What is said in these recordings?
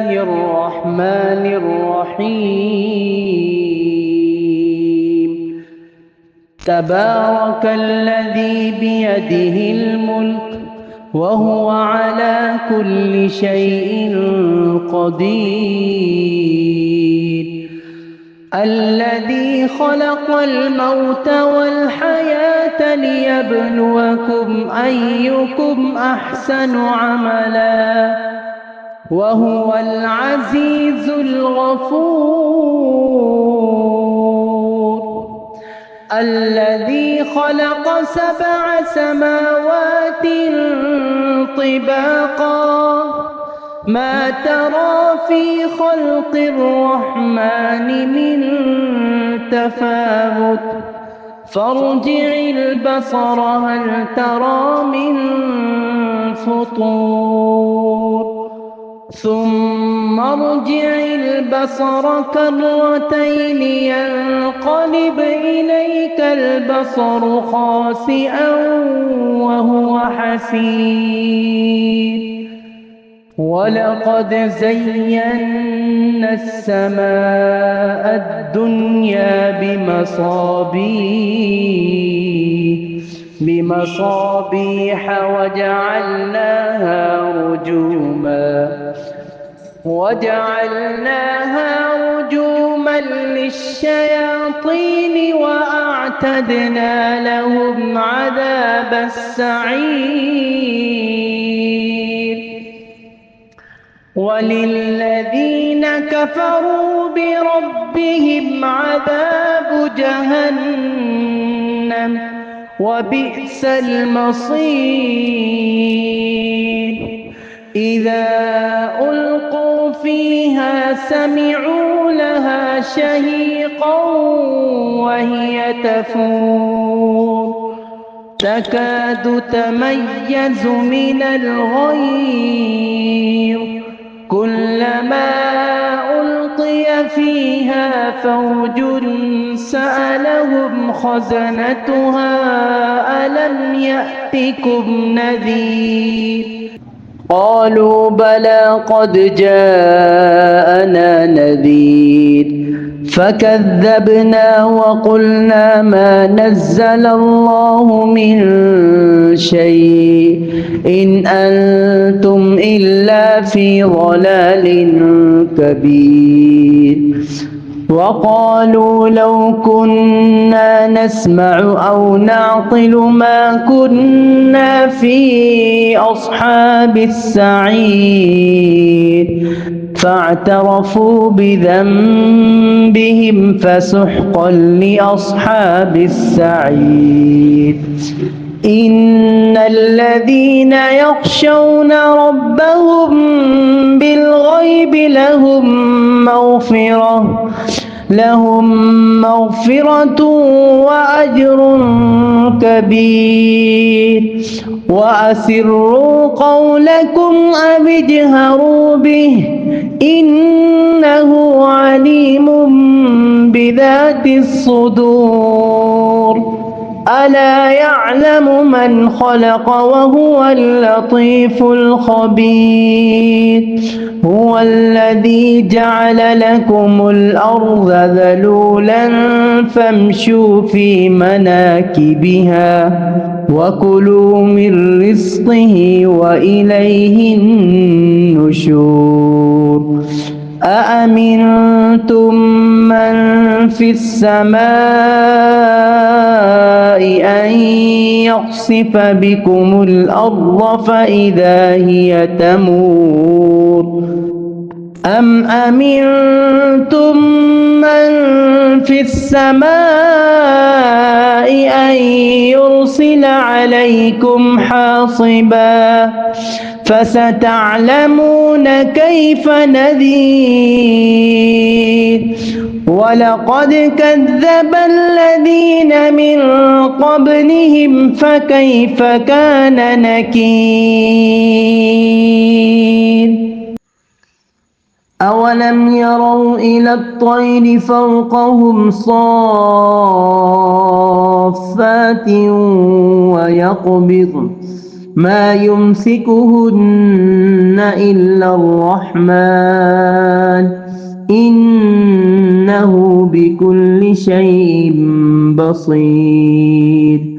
الله الرحمن الرحيم. تبارك الذي بيده الملك وهو على كل شيء قدير. الذي خلق الموت والحياة ليبلوكم أيكم أحسن عملا وهو العزيز الغفور. الذي خلق 7 سماوات طباقا ما ترى في خلق الرحمن من تفاوت فارجع البصر هل ترى من فطور ثم ارجع البصر كرتين ينقلب إليك البصر خاسئا وهو حسير. ولقد زينا السماء الدنيا بمصابيح وجعلناها رجوما للشياطين وأعتدنا لهم عذاب السعير. وللذين كفروا بربهم عذاب جهنم وبئس المصير. إذا ألقوا فيها سمعوا لها شهيقا وهي تفور تكاد تميز من الغيظ كلما ألقي فيها فوج سألهم خزنتها ألم يأتكم نذير قالوا بلى قد جاءنا نذير فكذبنا وقلنا ما نزل الله من شيء إن أنتم إلا في ضلال كبير. وقالوا لو كنا نسمع أو نعقل ما كنا في أصحاب السعير فاعترفوا بذنبهم فسحقا لأصحاب السعير. إن الذين يخشون ربهم بالغيب لهم مغفرة وأجر كبير. وأسروا قولكم أو اجهروا به إنه عليم بذات الصدور. ألا يعلم من خلق وهو اللطيف الخبير. هو الذي جعل لكم الأرض ذلولا فامشوا في مناكبها وكلوا من رزقه وإليه النشور. أأمنتم من في السماء أن يخسف بكم الأرض فإذا هي تمور أم أمنتم من في السماء أن يرسل عليكم حاصبا فستعلمون كيف نذير. ولقد كذب الذين من قبلهم فكيف كان نكير. أولم يروا إلى الطير فوقهم صافات ويقبضن ما يمسكهن إلا الرحمن إنه بكل شيء بصير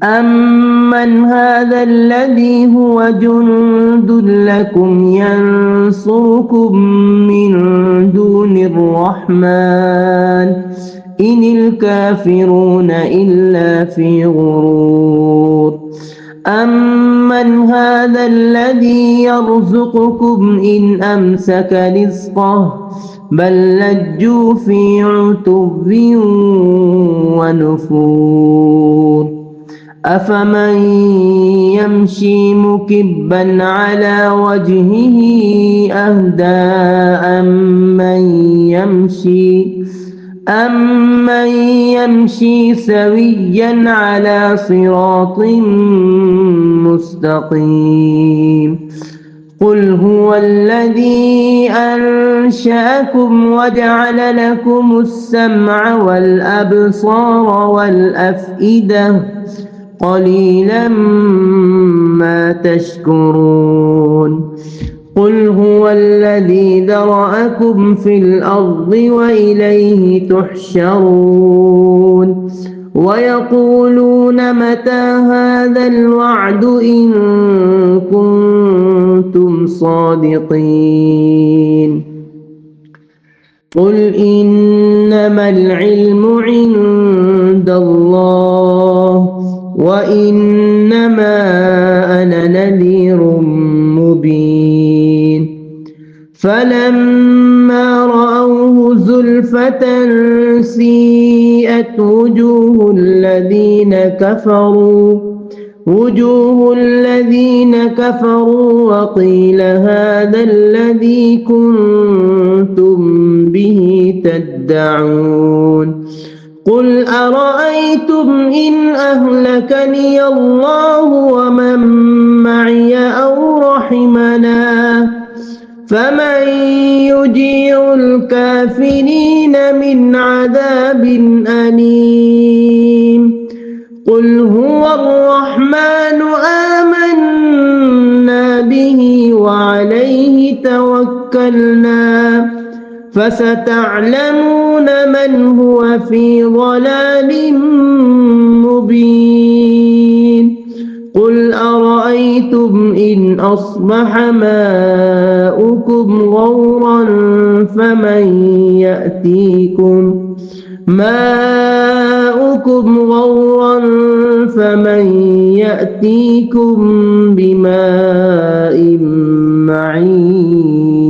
أمن هذا الذي هو جند لكم ينصركم من دون الرحمن إن الكافرون إلا في غرور أمن هذا الذي يرزقكم إن أمسك رزقه بل لجوا في عتو ونفور أفمن يمشي مكبا على وجهه أهدى أمن يمشي سويا على صراط مستقيم قل هو الذي أنشأكم وجعل لكم السمع والأبصار والأفئدة قليلا ما تشكرون قل هو الذي ذرأكم في الأرض وإليه تحشرون ويقولون متى هذا الوعد إن كنتم صادقين قل إنما العلم عند الله وإنما أنا نذير مبين فلما رأوه زلفة سيئت وجوه الذين كفروا وقيل هذا الذي كنتم به تدعون قل أرأيتم إن أهلكني الله ومن معي أو رحمنا فمن يجير الكافرين من عذاب أليم قل هو الرحمن آمنا به وعليه توكلنا فستعلمون من هو في ضلال مبين قل أرأيتم إن أصبح ماؤكم غورا فمن يأتيكم بماء معين